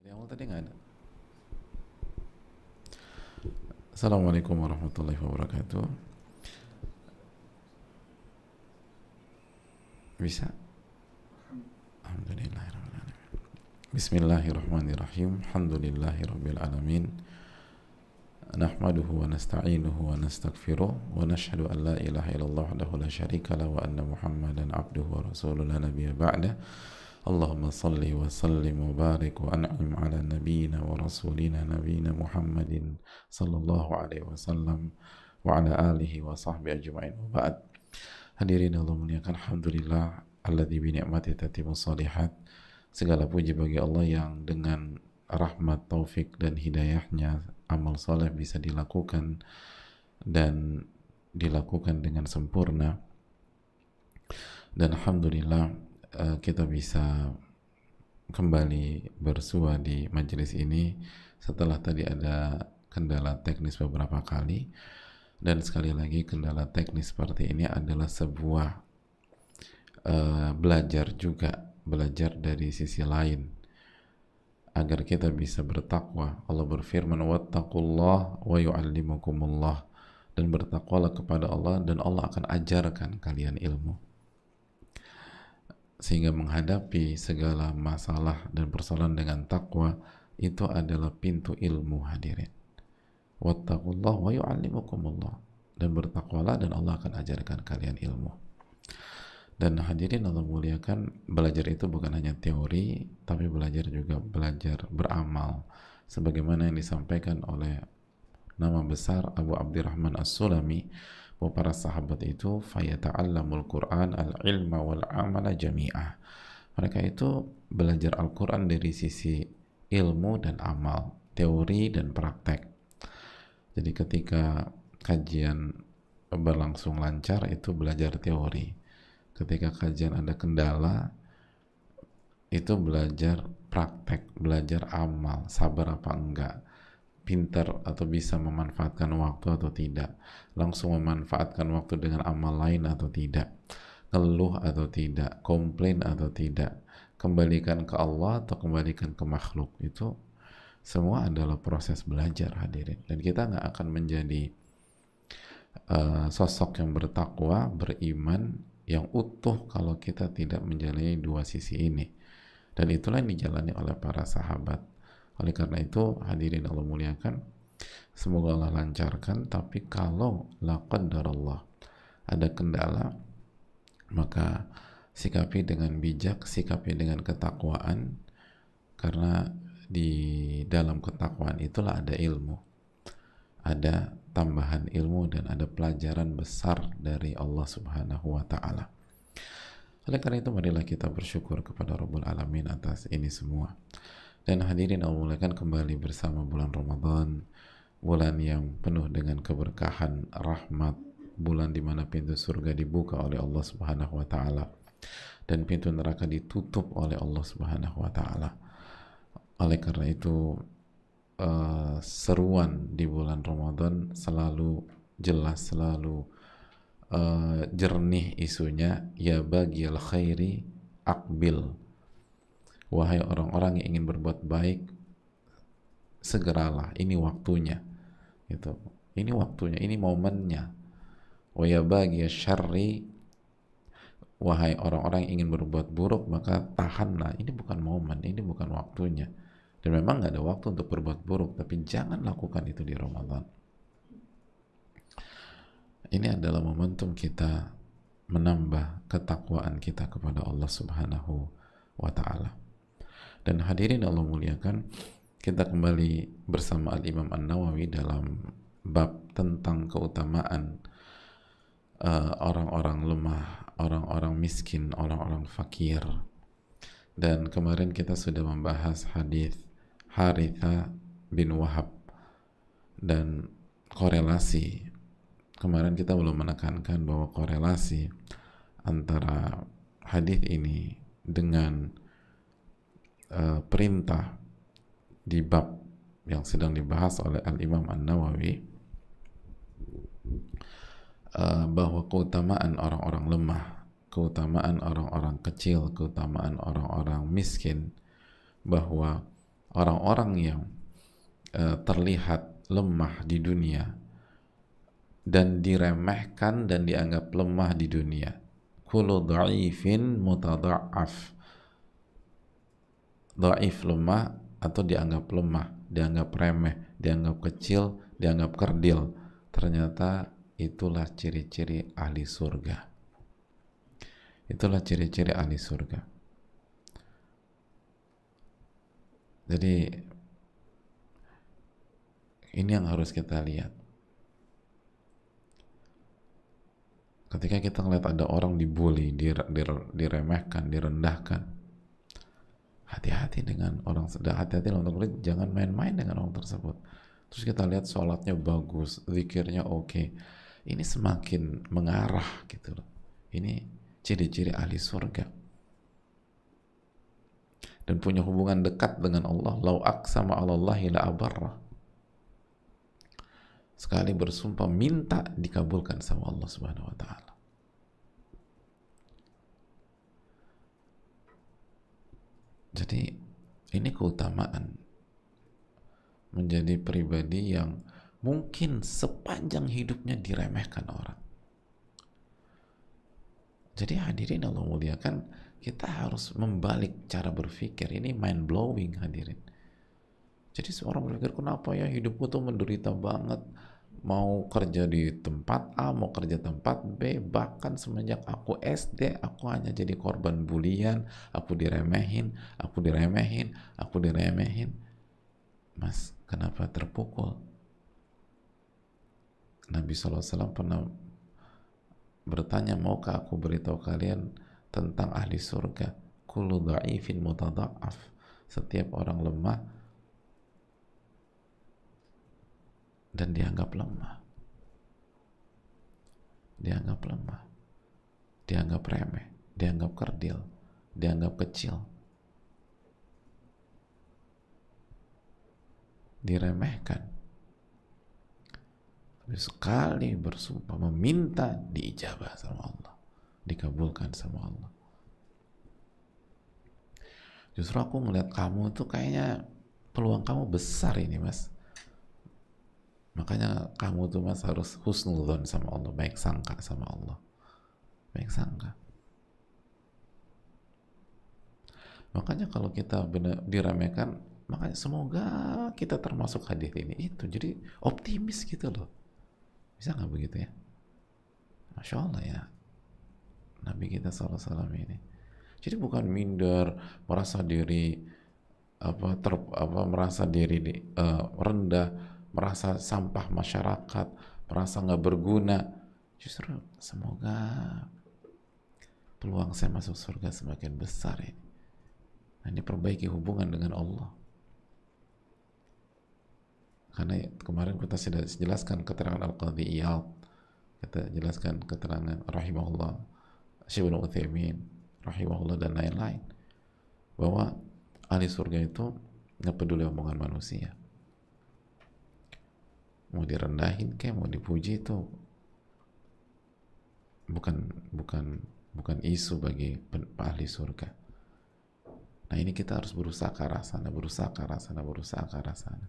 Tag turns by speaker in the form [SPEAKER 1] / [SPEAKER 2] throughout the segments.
[SPEAKER 1] Yang awal tadi nggak ada. Assalamualaikum warahmatullahi wabarakatuh. Bisa? Alhamdulillahirrahmanirrahim. Bismillahirrahmanirrahim. Alhamdulillahirrahmanirrahim. Nahmaduhu wa nasta'inuhu wa nastaghfiruh wa nashhadu an la ilaha illallah wahdahu la syarika lah wa anna Muhammadan abduhu wa rasuluhu la nabiyya ba'da. Allahumma salli wa sallim wa barik wa an'im ala nabiyyina wa rasulina nabiyyina Muhammadin sallallahu alaihi wasallam wa ala alihi wa sahbihi ajma'in wa ba'd. Hadirin Allah muliakan, alhamdulillah alladzi bi ni'mati tatimmus shalihat. Segala puji bagi Allah yang dengan rahmat, taufik dan hidayahnya amal soleh bisa dilakukan dan dilakukan dengan sempurna. Dan alhamdulillah kita bisa kembali bersua di majelis ini setelah tadi ada kendala teknis beberapa kali. Dan sekali lagi, kendala teknis seperti ini adalah sebuah belajar juga, belajar dari sisi lain agar kita bisa bertakwa. Allah berfirman, wattaqullah wa yu'allimukumullah, dan bertakwalah kepada Allah dan Allah akan ajarkan kalian ilmu. Sehingga menghadapi segala masalah dan persoalan dengan takwa itu adalah pintu ilmu, hadirin. Wattaqullah wa yu'allimukumullah, dan bertakwalah dan Allah akan ajarkan kalian ilmu. Dan hadirin Allah muliakan, belajar itu bukan hanya teori, tapi belajar juga belajar beramal, sebagaimana yang disampaikan oleh nama besar Abu Abdurrahman As-Sulami, bahwa para sahabat itu fayata'allamul Qur'an al-ilma wal-amala jami'ah. Mereka itu belajar Al-Quran dari sisi ilmu dan amal, teori dan praktek. Jadi ketika kajian berlangsung lancar, itu belajar teori. Ketika kajian ada kendala, itu belajar praktek, belajar amal, sabar apa enggak, pintar atau bisa memanfaatkan waktu atau tidak, langsung memanfaatkan waktu dengan amal lain atau tidak, ngeluh atau tidak, komplain atau tidak, kembalikan ke Allah atau kembalikan ke makhluk. Itu semua adalah proses belajar, hadirin. Dan kita nggak akan menjadi sosok yang bertakwa, beriman, yang utuh kalau kita tidak menjalani dua sisi ini. Dan itulah yang dijalani oleh para sahabat. Oleh karena itu, hadirin Allah muliakan, semoga Allah lancarkan. Tapi kalau la qadarallah ada kendala, maka sikapi dengan bijak, sikapi dengan ketakwaan, karena di dalam ketakwaan itulah ada ilmu, ada tambahan ilmu, dan ada pelajaran besar dari Allah Subhanahu wa ta'ala. Oleh karena itu, marilah kita bersyukur kepada Rabbul Alamin atas ini semua. Dan hadirin Allah muliakan, kembali bersama bulan Ramadan, bulan yang penuh dengan keberkahan, rahmat, bulan di mana pintu surga dibuka oleh Allah Subhanahu wa ta'ala dan pintu neraka ditutup oleh Allah Subhanahu wa ta'ala. Oleh karena itu, seruan di bulan Ramadan selalu jelas, selalu jernih isunya, ya bagiyal khairi aqbil, wahai orang-orang yang ingin berbuat baik, segeralah, ini waktunya, gitu. Ini waktunya, ini momennya. Wa ya bagiyal syarri, wahai orang-orang yang ingin berbuat buruk, maka tahanlah, ini bukan momen, ini bukan waktunya. Dan memang gak ada waktu untuk berbuat buruk, tapi jangan lakukan itu di Ramadan. Ini adalah momentum kita menambah ketakwaan kita kepada Allah Subhanahu wa ta'ala. Dan hadirin Allah muliakan, kita kembali bersama Al-Imam An-Nawawi dalam bab tentang keutamaan orang-orang lemah, orang-orang miskin, orang-orang fakir. Dan kemarin kita sudah membahas hadis Haritha bin Wahab dan korelasi. Kemarin kita belum menekankan bahwa korelasi antara hadis ini dengan perintah di bab yang sedang dibahas oleh Al-Imam An-Nawawi, bahwa keutamaan orang-orang lemah, keutamaan orang-orang kecil, keutamaan orang-orang miskin, bahwa orang-orang yang terlihat lemah di dunia dan diremehkan dan dianggap lemah di dunia. Kullu dha'ifin mutadha'af. Dhaif lemah atau dianggap lemah, dianggap remeh, dianggap kecil, dianggap kerdil. Ternyata itulah ciri-ciri ahli surga. Itulah ciri-ciri ahli surga. Jadi ini yang harus kita lihat. Ketika kita ngeliat ada orang dibully, diremehkan, direndahkan, hati-hati dengan orang sedang, hati-hati dalam tanda jangan main-main dengan orang tersebut. Terus kita lihat sholatnya bagus, zikirnya oke, ini semakin mengarah gitu loh. Ini ciri-ciri ahli surga dan punya hubungan dekat dengan Allah. Lau aqsama 'alallahi la abarra. Sekali bersumpah minta dikabulkan sama Allah Subhanahu wa taala. Jadi ini keutamaan menjadi pribadi yang mungkin sepanjang hidupnya diremehkan orang. Jadi hadirin Allah muliakan, kita harus membalik cara berpikir. Ini mind blowing hadirin. Jadi seorang berpikir, kenapa ya hidupku tuh menderita banget, mau kerja di tempat A, mau kerja tempat B, bahkan semenjak aku SD aku hanya jadi korban bulian, aku diremehin, aku diremehin, aku diremehin. Mas, kenapa terpukul? Nabi SAW pernah bertanya, maukah aku beritahu kalian tentang ahli surga? Kullu dha'ifin mutadha'af. Setiap orang lemah dan dianggap lemah, dianggap lemah, dianggap remeh, dianggap kerdil, dianggap kecil, diremehkan. Tapi sekali bersumpah meminta, diijabah sama Allah, dikabulkan sama Allah. Justru aku melihat kamu tuh kayaknya peluang kamu besar ini mas. Makanya kamu tuh mas harus husnudzon sama Allah, baik sangka sama Allah, baik sangka. Makanya kalau kita benar diremehkan, makanya semoga kita termasuk hadis ini itu. Jadi optimis gitu loh. Bisa nggak begitu ya? Masya Allah ya, Nabi kita SAW ini. Jadi bukan minder, merasa diri merasa diri rendah, merasa sampah masyarakat, merasa nggak berguna. Justru semoga peluang saya masuk surga semakin besar ini. Nah, ini perbaiki hubungan dengan Allah. Karena kemarin kita sudah jelaskan keterangan Al-Qadhi Iyad, kita jelaskan keterangan rahimahullah Syekh Ibnu Utsaimin rahimahullah dan lain-lain, bahwa ahli surga itu nggak peduli omongan manusia, mau direndahin kayak mau dipuji, itu bukan isu bagi ahli surga. Nah ini kita harus berusaha ke arah sana, berusaha ke arah sana, berusaha ke arah sana.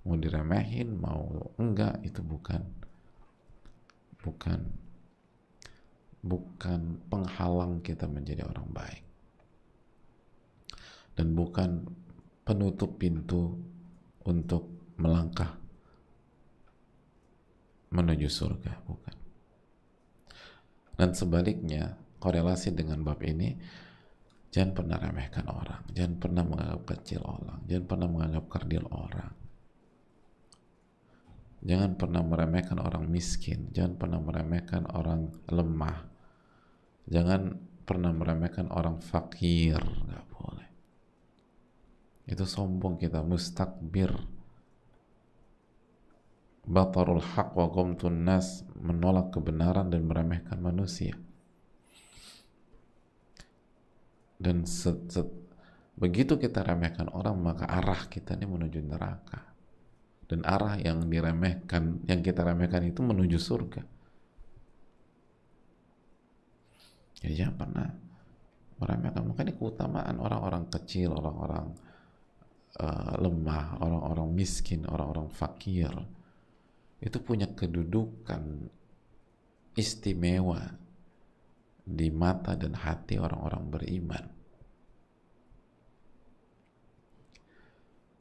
[SPEAKER 1] Mau diremehin mau enggak, itu bukan penghalang kita menjadi orang baik, dan bukan penutup pintu untuk melangkah menuju surga, bukan. Dan sebaliknya, korelasi dengan bab ini, jangan pernah remehkan orang, jangan pernah menganggap kecil orang, jangan pernah menganggap kerdil orang, jangan pernah meremehkan orang miskin, jangan pernah meremehkan orang lemah, jangan pernah meremehkan orang fakir, nggak boleh. Itu sombong kita, mustakbir, batarul haq wa ghamtun nas, menolak kebenaran dan meremehkan manusia. Dan begitu kita remehkan orang, maka arah kita ini menuju neraka, dan arah yang diremehkan, yang kita remehkan itu menuju surga. Jadi jangan pernah meremehkan. Makanya keutamaan orang-orang kecil, orang-orang lemah, orang-orang miskin, orang-orang fakir itu punya kedudukan istimewa di mata dan hati orang-orang beriman.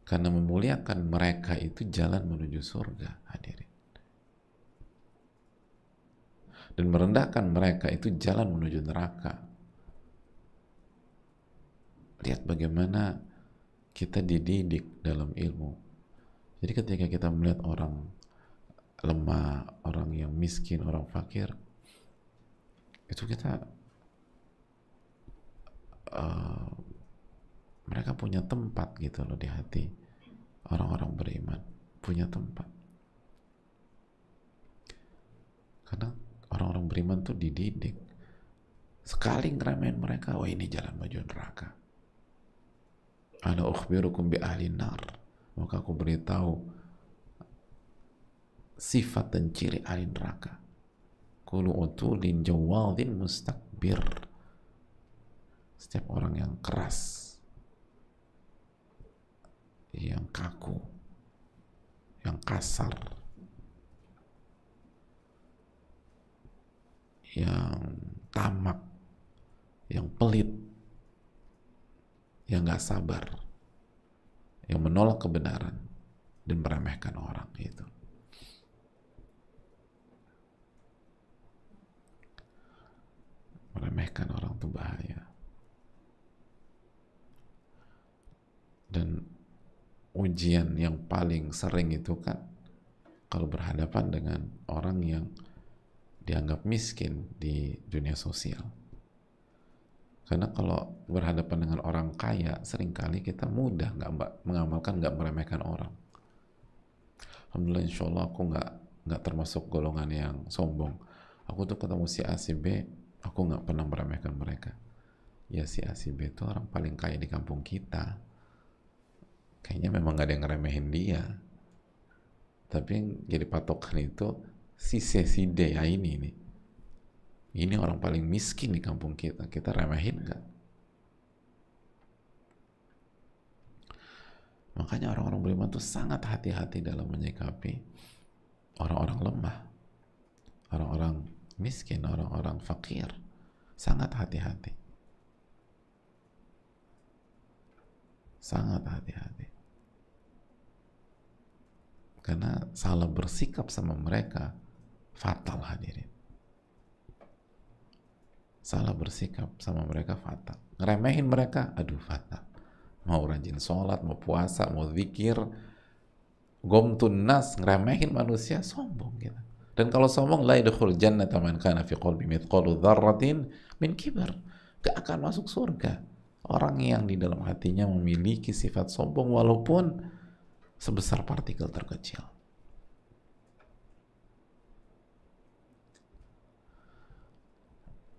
[SPEAKER 1] Karena memuliakan mereka itu jalan menuju surga, hadirin. Dan merendahkan mereka itu jalan menuju neraka. Lihat bagaimana kita dididik dalam ilmu. Jadi ketika kita melihat orang lemah, orang yang miskin, orang fakir, itu kita mereka punya tempat gitu loh di hati orang-orang beriman, punya tempat. Karena orang-orang beriman tuh dididik, sekali ngeremehin mereka, wah ini jalan menuju neraka. Ana ukhbirukum bi ahli nar, maka aku beritahu sifat dan ciri ahli neraka. Qulu utulin jawadin mustakbir, setiap orang yang keras, yang kaku, yang kasar, yang tamak, yang pelit, yang gak sabar, yang menolak kebenaran dan meremehkan orang. Itu meremehkan orang itu bahaya. Dan ujian yang paling sering itu kan kalau berhadapan dengan orang yang dianggap miskin di dunia sosial. Karena kalau berhadapan dengan orang kaya, seringkali kita mudah mengamalkan, nggak meremehkan orang. Alhamdulillah, insya Allah aku nggak termasuk golongan yang sombong. Aku tuh ketemu si A, si B, aku nggak pernah meremehkan mereka. Ya si A, si B itu orang paling kaya di kampung kita. Kayaknya memang gak ada yang ngeremehin dia. Tapi yang jadi patokan itu si C, si D, ya ini nih. Ini orang paling miskin di kampung kita. Kita remehin gak? Makanya orang-orang beriman itu sangat hati-hati dalam menyikapi orang-orang lemah, orang-orang miskin, orang-orang fakir. Sangat hati-hati. Sangat hati-hati. Karena salah bersikap sama mereka fatal, hadirin. Salah bersikap sama mereka fatal. Ngeremehin mereka, aduh fatal. Mau rajin sholat, mau puasa, mau zikir, gomtun nas, ngeremehin manusia, sombong gitu. Dan kalau sombong, la yadkhul jannata man kana fi qalbi mithqalu dzarratin min kibar. Gak akan masuk surga orang yang di dalam hatinya memiliki sifat sombong walaupun sebesar partikel terkecil.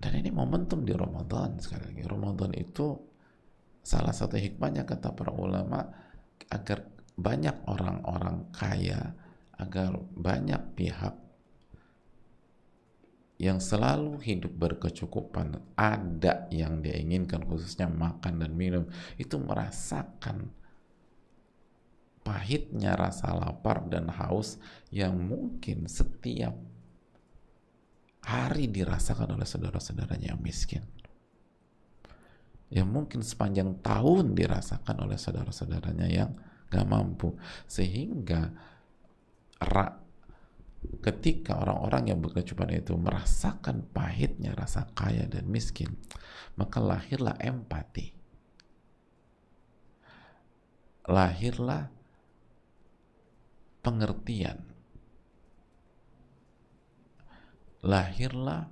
[SPEAKER 1] Dan ini momentum di Ramadan. Sekali lagi, Ramadan itu salah satu hikmahnya kata para ulama agar banyak orang-orang kaya, agar banyak pihak yang selalu hidup berkecukupan, ada yang dia inginkan, khususnya makan dan minum, itu merasakan pahitnya rasa lapar dan haus yang mungkin setiap hari dirasakan oleh saudara-saudaranya yang miskin, yang mungkin sepanjang tahun dirasakan oleh saudara-saudaranya yang gak mampu. Sehingga ketika orang-orang yang berkecukupan itu merasakan pahitnya rasa kaya dan miskin, maka lahirlah empati, lahirlah pengertian, lahirlah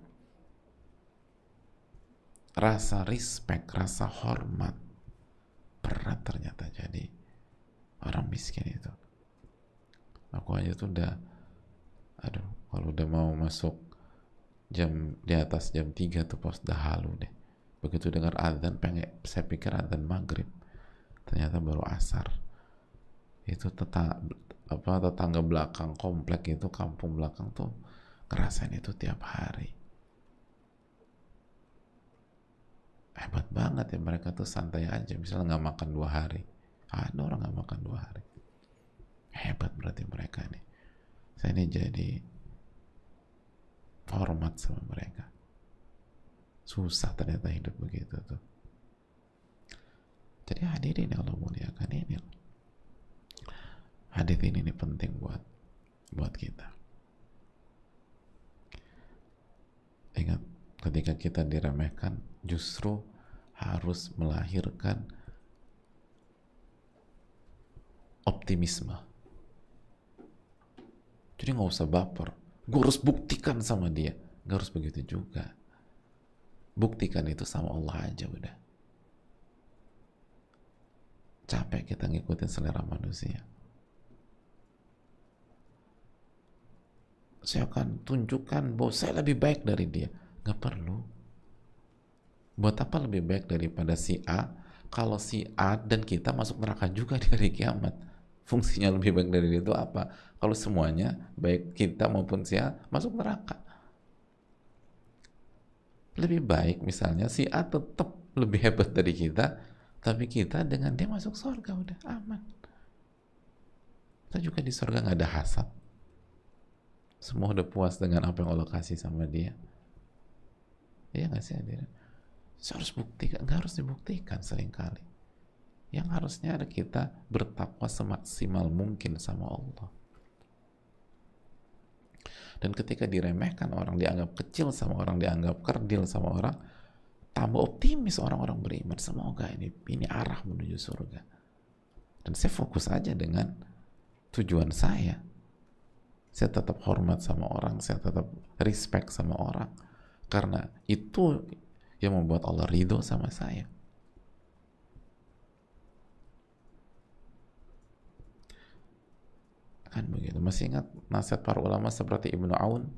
[SPEAKER 1] rasa respect, rasa hormat. Berat ternyata jadi orang miskin itu. Aku aja tuh udah, aduh, kalau udah mau masuk jam di atas jam 3 tuh pas udah halu deh. Begitu dengar azan, saya pikir azan maghrib, ternyata baru asar. Itu tetangga belakang komplek itu, kampung belakang tuh ngerasain itu tiap hari. Hebat banget ya, mereka tuh santai aja, misalnya nggak makan 2 hari Ada orang nggak makan 2 hari. Hebat berarti mereka nih. Saya ini jadi hormat sama mereka. Susah ternyata hidup begitu tuh. Jadi hadirin yang Allah muliakan, ini hadis ini penting buat kita. Ingat, ketika kita diremehkan justru harus melahirkan optimisme. Jadi nggak usah baper, gue harus buktikan sama dia. Nggak harus begitu juga. Buktikan itu sama Allah aja udah. Capek kita ngikutin selera manusia. Saya akan tunjukkan bahwa saya lebih baik dari dia. Nggak perlu. Buat apa lebih baik daripada si A kalau si A dan kita masuk neraka juga di hari kiamat? Fungsinya lebih baik dari dia itu apa? Kalau semuanya, baik kita maupun si A, masuk neraka. Lebih baik misalnya si A tetap lebih hebat dari kita, tapi kita dengan dia masuk surga, udah aman. Kita juga di surga nggak ada hasad. Semua udah puas dengan apa yang Allah kasih sama dia. Iya nggak sih hadirin? Saya harus buktikan, nggak harus dibuktikan seringkali. Yang harusnya ada kita bertakwa semaksimal mungkin sama Allah. Dan ketika diremehkan orang, dianggap kecil sama orang, dianggap kerdil sama orang, tambah optimis orang-orang beriman. Semoga ini arah menuju surga. Dan saya fokus aja dengan tujuan saya. Saya tetap hormat sama orang, saya tetap respect sama orang. Karena itu yang membuat Allah ridho sama saya. Kan begitu. Masih ingat nasihat para ulama seperti Ibnu Aun?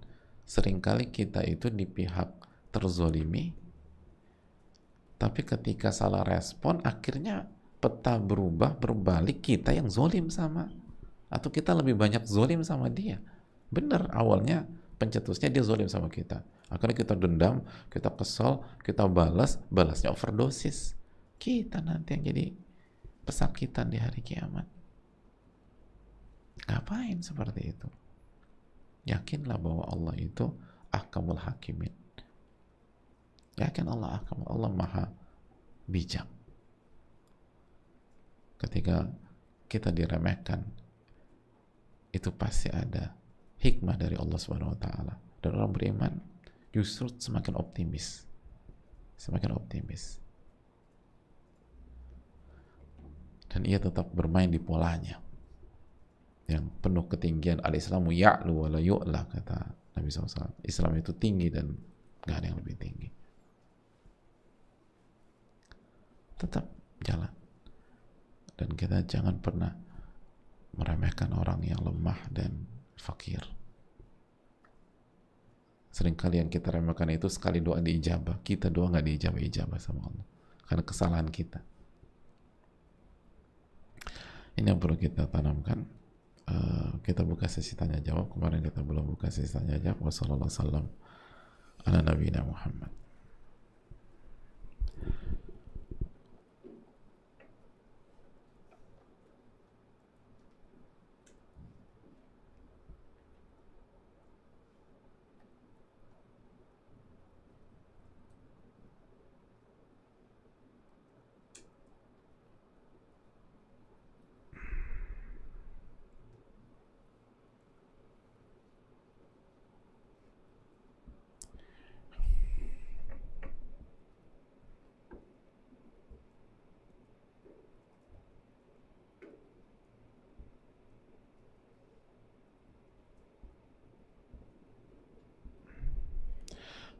[SPEAKER 1] Seringkali kita itu di pihak terzolimi, tapi ketika salah respon, akhirnya peta berubah, berbalik, kita yang zolim sama, atau kita lebih banyak zolim sama dia. Bener, awalnya pencetusnya dia zolim sama kita. Akhirnya kita dendam, kita kesel, kita balasnya overdosis. Kita nanti yang jadi pesakitan di hari kiamat. Ngapain seperti itu? Yakinlah bahwa Allah itu ahkamul hakimin. Yakin Allah ahkamul, Allah maha bijak. Ketika kita diremehkan, itu pasti ada hikmah dari Allah Subhanahu wa taala. Dan orang beriman justru semakin optimis. Semakin optimis. Dan ia tetap bermain di polanya yang penuh ketinggian. Al-Islamu ya'lu wa la yu'la, kata Nabi SAW. Islam itu tinggi dan gak ada yang lebih tinggi. Tetap jalan. Dan kita jangan pernah meremehkan orang yang lemah dan fakir. Seringkali yang kita remehkan itu sekali doa diijabah, kita doa gak diijabah sama Allah karena kesalahan kita. Ini yang perlu kita tanamkan. Kita buka sesi tanya jawab. Kemarin kita belum buka sesi tanya jawab. Wassalamualaikum warahmatullahi wabarakatuh. Ala nabiyina Muhammad.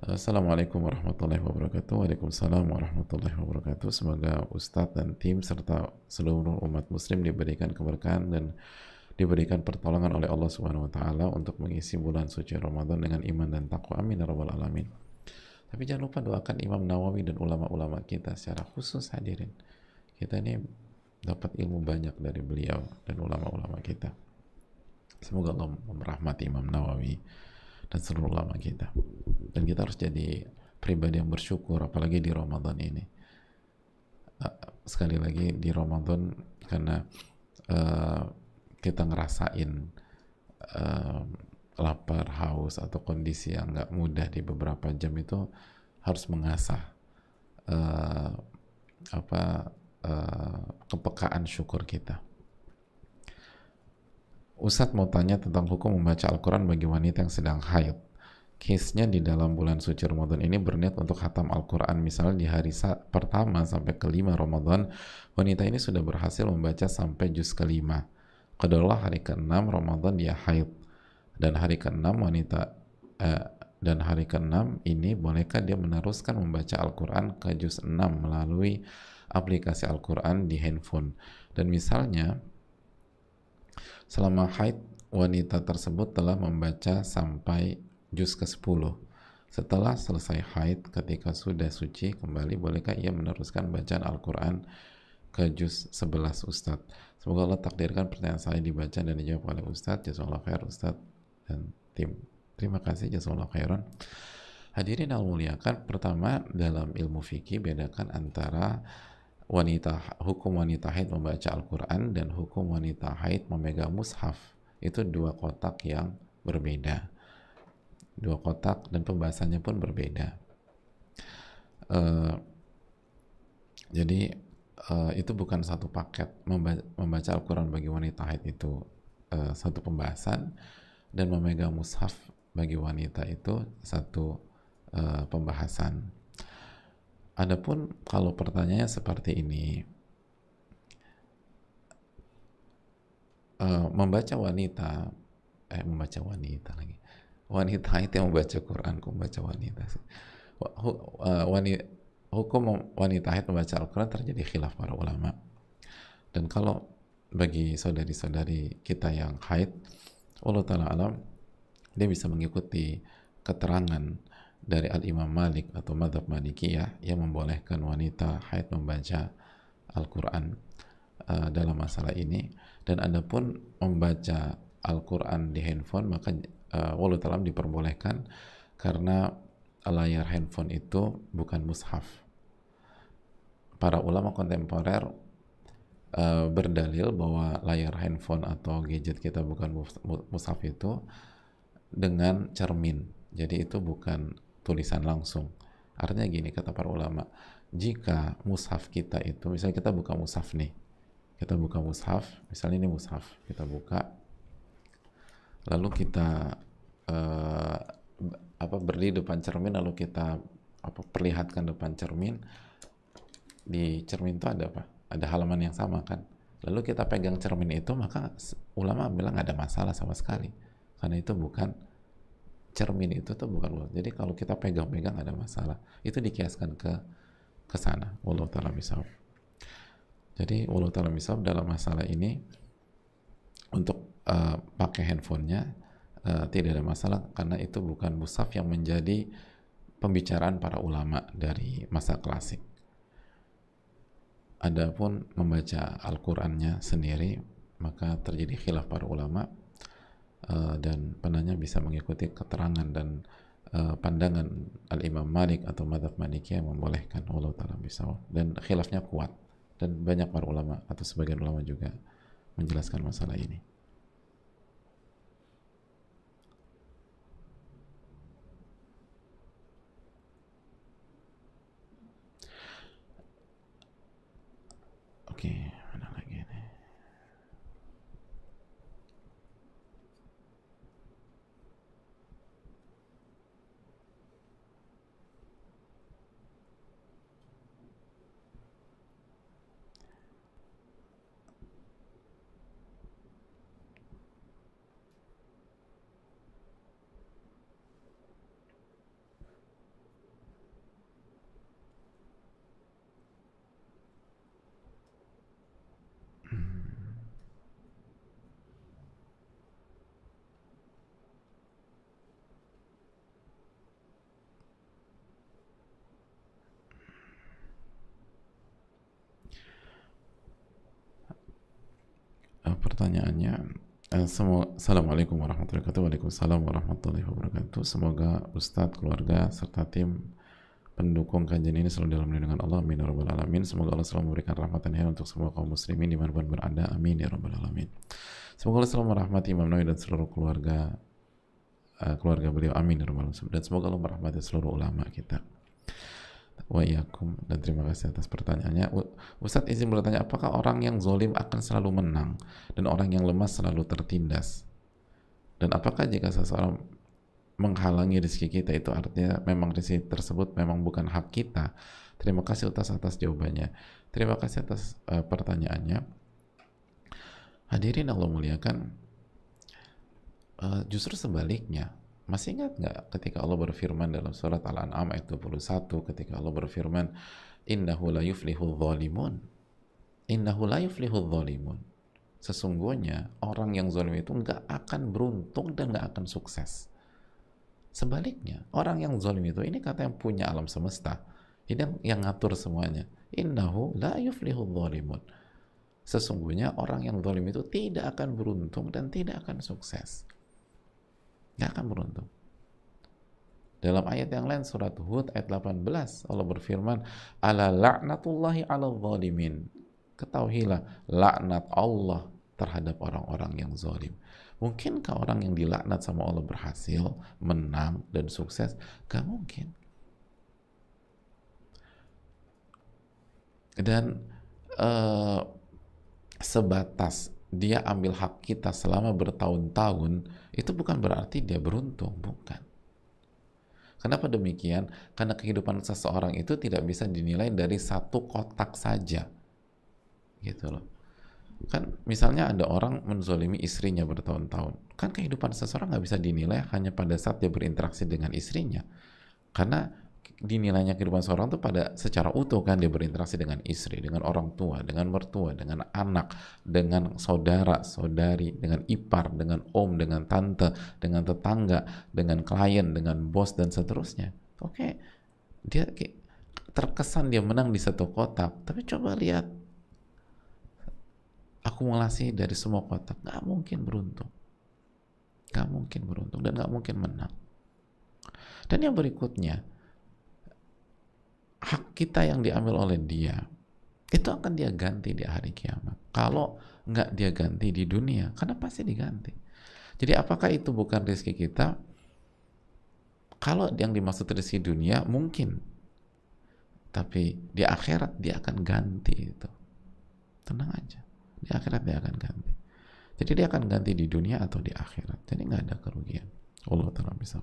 [SPEAKER 1] Assalamualaikum warahmatullahi wabarakatuh. Waalaikumsalam warahmatullahi wabarakatuh. Semoga Ustadz dan tim serta seluruh umat muslim diberikan keberkahan dan diberikan pertolongan oleh Allah Subhanahu wa taala untuk mengisi bulan suci Ramadan dengan iman dan takwa. Amin ya rabbal alamin. Tapi jangan lupa doakan Imam Nawawi dan ulama-ulama kita secara khusus hadirin. Kita ini dapat ilmu banyak dari beliau dan ulama-ulama kita. Semoga Allah merahmati Imam Nawawi dan seluruh ulama kita. Dan kita harus jadi pribadi yang bersyukur, apalagi di Ramadan ini. sekali lagi di Ramadan karena uh, kita ngerasain uh, lapar, haus atau kondisi yang nggak mudah di beberapa jam itu harus mengasah uh, apa kepekaan syukur kita. Ustadz mau tanya tentang hukum membaca Al-Quran bagi wanita yang sedang haid. Case-nya di dalam bulan suci Ramadan ini berniat untuk khatam Al-Quran. Misalnya di hari pertama sampai kelima Ramadan, wanita ini sudah berhasil membaca sampai juz kelima. Kedalah hari ke-6 Ramadan dia haid. Dan hari ke-6 dan hari ke-6 ini bolehkah dia meneruskan membaca Al-Quran ke juz 6 melalui aplikasi Al-Quran di handphone. Dan misalnya selama haid wanita tersebut telah membaca sampai juz ke-10. Setelah selesai haid, ketika sudah suci kembali, bolehkah ia meneruskan bacaan Al-Quran ke juz 11 Ustadz? Semoga Allah takdirkan pertanyaan saya dibaca dan dijawab oleh Ustadz. Jazakallah khair Ustadz dan tim. Terima kasih, jazakallah khairan. Hadirin yang muliakan, pertama dalam ilmu fikih bedakan antara hukum wanita haid membaca Al-Quran dan hukum wanita haid memegang mushaf. Itu dua kotak yang berbeda, dua kotak, dan pembahasannya pun berbeda. Jadi itu bukan satu paket. Membaca Al-Quran bagi wanita haid itu satu pembahasan, dan memegang mushaf bagi wanita itu satu pembahasan. Adapun kalau pertanyaannya seperti ini, membaca wanita haid yang membaca Quran, kok membaca wanita sih? Hukum wanita haid membaca Al-Quran terjadi khilaf para ulama. Dan kalau bagi saudari-saudari kita yang haid, Allah Ta'ala alam, dia bisa mengikuti keterangan dari Al-Imam Malik atau Madhab Malikiyah yang membolehkan wanita haid membaca Al-Quran dalam masalah ini. Dan adapun membaca Al-Quran di handphone, maka wallahu ta'ala diperbolehkan karena layar handphone itu bukan mushaf. Para ulama kontemporer berdalil bahwa layar handphone atau gadget kita bukan mushaf itu dengan cermin. Jadi itu bukan tulisan langsung. Artinya gini, kata para ulama, jika mushaf kita itu, misalnya kita buka mushaf nih, misalnya ini mushaf, kita buka, lalu kita berdiri depan cermin, lalu kita perlihatkan depan cermin. Di cermin itu ada apa? Ada halaman yang sama kan? Lalu kita pegang cermin itu, maka ulama bilang nggak ada masalah sama sekali, karena itu bukan cermin, itu tuh bukan ular. Jadi kalau kita pegang-pegang ada masalah. Itu dikiaskan ke sana. Wallahu ta'ala bishawab. Jadi wallahu ta'ala bishawab dalam masalah ini untuk pakai handphonenya tidak ada masalah, karena itu bukan mushaf yang menjadi pembicaraan para ulama dari masa klasik. Adapun membaca Al-Qur'annya sendiri, maka terjadi khilaf para ulama. Dan penanya bisa mengikuti keterangan dan pandangan Al-Imam Malik atau Madhab Malikiyah yang membolehkan. Wallahu ta'ala bishawab. Dan khilafnya kuat, dan banyak para ulama atau sebagian ulama juga menjelaskan masalah ini. Oke, mana lagi nih? Pertanyaannya, Assalamualaikum warahmatullahi wabarakatuh. Waalaikumsalam warahmatullahi wabarakatuh. Semoga Ustadz, keluarga, serta tim pendukung kajian ini selalu dalam lindungan Allah, amin ya rabbal alamin. Semoga Allah selalu memberikan rahmat dan hidayah untuk semua kaum muslimin dimanapun berada, amin ya rabbal alamin. Semoga Allah selalu merahmati Imam Nawawi dan seluruh keluarga beliau, amin ya rabbal alamin. Dan semoga Allah merahmati seluruh ulama kita, wa iyyakum. Dan terima kasih atas pertanyaannya. Ustadz izin bertanya, apakah orang yang zalim akan selalu menang dan orang yang lemah selalu tertindas? Dan apakah jika seseorang menghalangi rezeki kita itu artinya memang rezeki tersebut memang bukan hak kita? Terima kasih atas jawabannya. Terima kasih atas pertanyaannya. Hadirin Allah muliakan, justru sebaliknya. Masih ingat nggak ketika Allah berfirman dalam surat Al-An'am ayat 21, ketika Allah berfirman, innahu la yuflihul zalimun, innahu la yuflihul zalimun, sesungguhnya orang yang zalim itu nggak akan beruntung dan nggak akan sukses. Sebaliknya, orang yang zalim itu, ini kata yang punya alam semesta, ini yang ngatur semuanya. Innahu la yuflihul zalimun, sesungguhnya orang yang zalim itu tidak akan beruntung dan tidak akan sukses. Nggak akan beruntung. Dalam ayat yang lain, surat Hud ayat 18, Allah berfirman, ala la'natullahi ala zalimin, ketahuilah laknat Allah terhadap orang-orang yang zalim. Mungkinkah orang yang dilaknat sama Allah berhasil, menang, dan sukses? Gak mungkin. Dan sebatas dia ambil hak kita selama bertahun-tahun, itu bukan berarti dia beruntung, bukan. Kenapa demikian? Karena kehidupan seseorang itu tidak bisa dinilai dari satu kotak saja, gitu loh. Kan misalnya ada orang menzolimi istrinya bertahun-tahun, kan kehidupan seseorang nggak bisa dinilai hanya pada saat dia berinteraksi dengan istrinya, karena dinilainya kehidupan seorang itu pada secara utuh, kan dia berinteraksi dengan istri, dengan orang tua, dengan mertua, dengan anak, dengan saudara, saudari, dengan ipar, dengan om, dengan tante, dengan tetangga, dengan klien, dengan bos, dan seterusnya. Oke, dia terkesan dia menang di satu kotak, tapi coba lihat akumulasi dari semua kotak, nggak mungkin beruntung, nggak mungkin beruntung, dan nggak mungkin menang. Dan yang berikutnya, hak kita yang diambil oleh dia itu akan dia ganti di hari kiamat. Kalau nggak dia ganti di dunia, karena pasti diganti. Jadi apakah itu bukan rezeki kita? Kalau yang dimaksud rezeki dunia mungkin, tapi di akhirat dia akan ganti itu. Tenang aja, di akhirat dia akan ganti. Jadi dia akan ganti di dunia atau di akhirat. Jadi nggak ada kerugian. Allah Ta'ala bisa.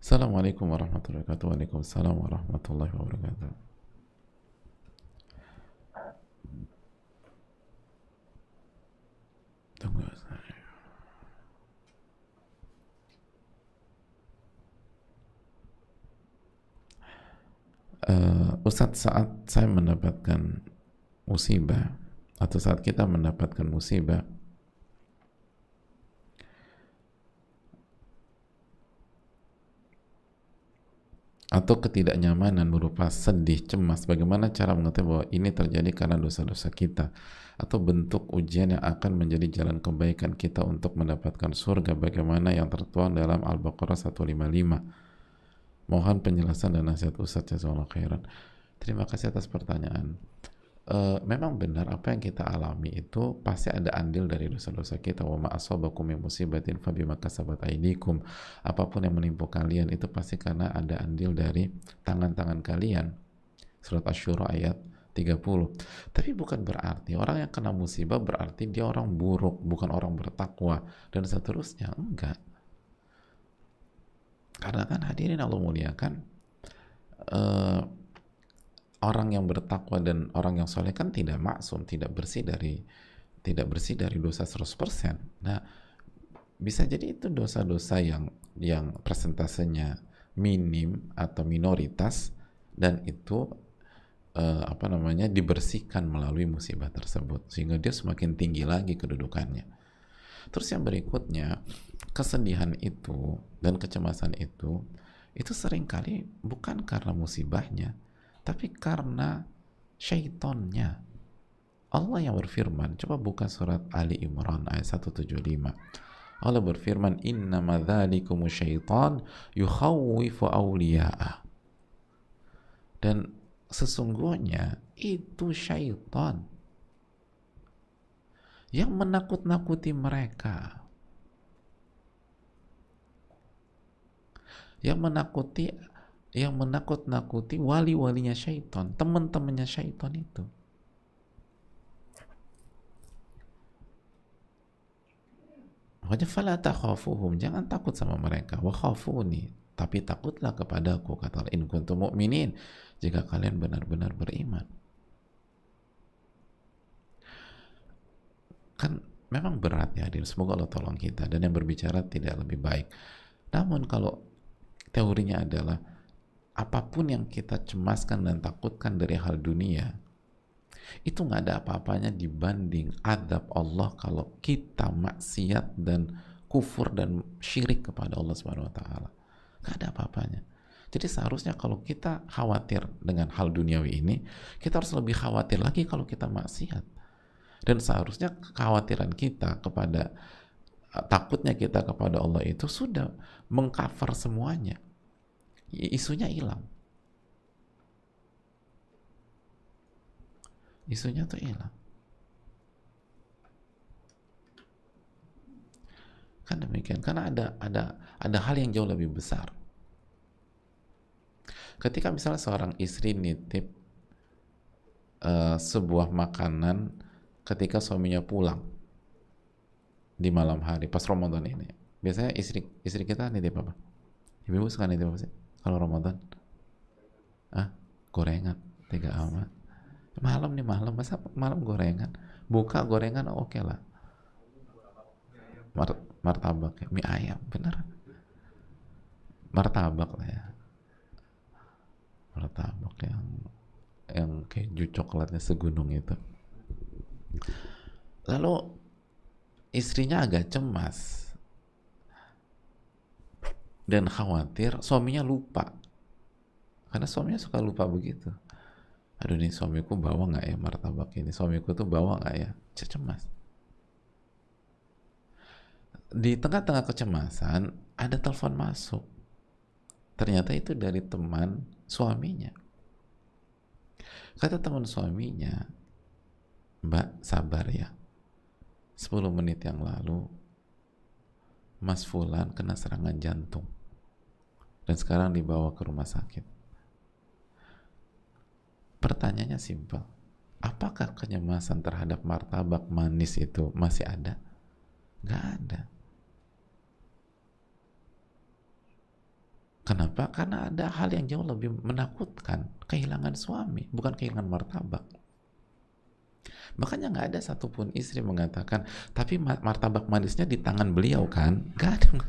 [SPEAKER 1] Assalamualaikum warahmatullahi wabarakatuh. Waalaikumsalam warahmatullahi wabarakatuh. Tunggu saya. Ustadz, saat saya mendapatkan musibah atau saat kita mendapatkan musibah, atau ketidaknyamanan berupa sedih, cemas, bagaimana cara mengetahui bahwa ini terjadi karena dosa-dosa kita atau bentuk ujian yang akan menjadi jalan kebaikan kita untuk mendapatkan surga, bagaimana yang tertuang dalam Al-Baqarah 155? Mohon penjelasan dan nasihat Ustadz, jazakallahu khairan. Terima kasih atas pertanyaan. Memang benar apa yang kita alami itu pasti ada andil dari dosa-dosa kita. Wa ma asabakum min musibatin fabima kasabat aydikum. Apapun yang menimpa kalian itu pasti karena ada andil dari tangan-tangan kalian. Surat Asy-Syura ayat 30. Tapi bukan berarti orang yang kena musibah berarti dia orang buruk, bukan orang bertakwa dan seterusnya. Enggak. Karena kan hadirin Allah muliakan, orang yang bertakwa dan orang yang soleh kan tidak maksum, tidak bersih dari dosa 100%. Nah, bisa jadi itu dosa-dosa yang persentasenya minim atau minoritas, dan itu dibersihkan melalui musibah tersebut sehingga dia semakin tinggi lagi kedudukannya. Terus yang berikutnya, kesedihan itu dan kecemasan itu seringkali bukan karena musibahnya, tapi karena syaitonnya. Allah yang berfirman, coba buka surat Ali Imran ayat 175. Allah berfirman, innama dzalikumu syaitan yukhawwifu awliya'ah. Dan sesungguhnya itu syaitan yang menakut-nakuti mereka, yang menakut-nakuti wali-walinya syaitan, teman-temannya syaitan itu. Makanya fala takhafuhum, jangan takut sama mereka, wa khafuni, tapi takutlah kepadaku, kata Allah, in kuntum mu'minin, jika kalian benar-benar beriman. Kan memang berat ya hadir, semoga Allah tolong kita, dan yang berbicara tidak lebih baik. Namun kalau teorinya adalah apapun yang kita cemaskan dan takutkan dari hal dunia, itu nggak ada apa-apanya dibanding adab Allah kalau kita maksiat dan kufur dan syirik kepada Allah Subhanahu wa taala. Nggak ada apa-apanya. Jadi seharusnya kalau kita khawatir dengan hal duniawi ini, kita harus lebih khawatir lagi kalau kita maksiat. Dan seharusnya kekhawatiran kita kepada, takutnya kita kepada Allah itu sudah mengcover semuanya. Isunya hilang. Isunya tuh hilang. Kan demikian, karena ada hal yang jauh lebih besar. Ketika misalnya seorang istri nitip sebuah makanan ketika suaminya pulang di malam hari pas Ramadan ini, biasanya istri kita nitip apa? Ibu suka nitip apa sih kalau Ramadan? Gorengan, tega amat. Malam nih, masa malam gorengan, buka gorengan, oke lah, martabak ya, mie ayam, bener, martabak lah ya, martabak yang keju coklatnya segunung itu. Lalu istrinya agak cemas dan khawatir suaminya lupa, karena suaminya suka lupa begitu. Aduh, nih suamiku bawa nggak ya martabak ini, suamiku tuh bawa nggak ya, cemas. Di tengah-tengah kecemasan ada telepon masuk, ternyata itu dari teman suaminya. Kata teman suaminya, Mbak sabar ya, 10 menit yang lalu Mas Fulan kena serangan jantung dan sekarang dibawa ke rumah sakit. Pertanyaannya simpel, apakah kecemasan terhadap martabak manis itu masih ada? Gak ada. Kenapa? Karena ada hal yang jauh lebih menakutkan, kehilangan suami, bukan kehilangan martabak. Makanya gak ada satupun istri mengatakan, tapi martabak manisnya di tangan beliau kan? Gak ada.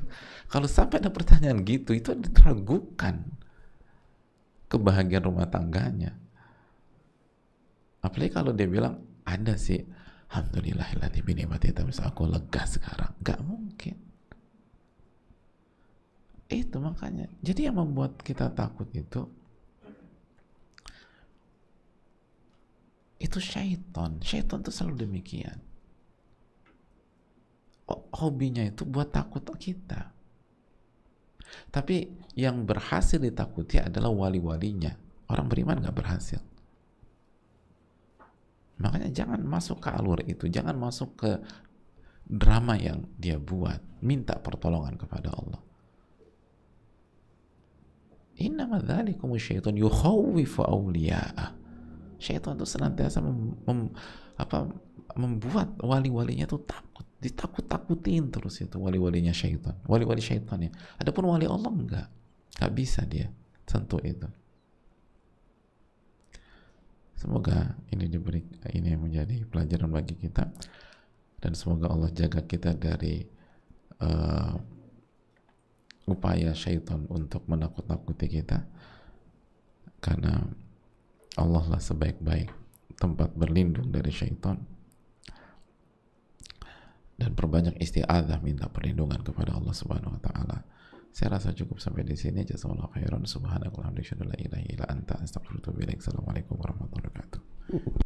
[SPEAKER 1] Kalau sampai ada pertanyaan gitu, itu diragukan kebahagiaan rumah tangganya. Apalagi kalau dia bilang, ada sih, alhamdulillahilladzi binikmatihi tatimmu, aku lega sekarang. Gak mungkin. Itu makanya. Jadi yang membuat kita takut itu syaitan. Syaitan itu selalu demikian. Hobinya itu buat takut kita. Tapi yang berhasil ditakuti adalah wali-walinya. Orang beriman gak berhasil. Makanya jangan masuk ke alur itu, jangan masuk ke drama yang dia buat. Minta pertolongan kepada Allah. Innama dzalikumu syaitan yukhawwifu awliya'ah. Syaitan itu senantiasa membuat wali-walinya itu takut, ditakut-takutin terus itu wali-walinya syaitan, wali-wali syaitannya. Adapun wali Allah enggak bisa dia sentuh itu. Semoga ini menjadi pelajaran bagi kita, dan semoga Allah jaga kita dari upaya syaitan untuk menakut-nakuti kita, karena Allah lah sebaik-baik tempat berlindung dari syaitan. Dan perbanyak isti'adzah, minta perlindungan kepada Allah Subhanahu wa taala. Saya rasa cukup sampai di sini. Jazakallahu khairan. Subhanakallahumma wa bihamdika, la ilaha illa anta, astaghfiruka wa atubu ilaik. Assalamualaikum warahmatullahi wabarakatuh.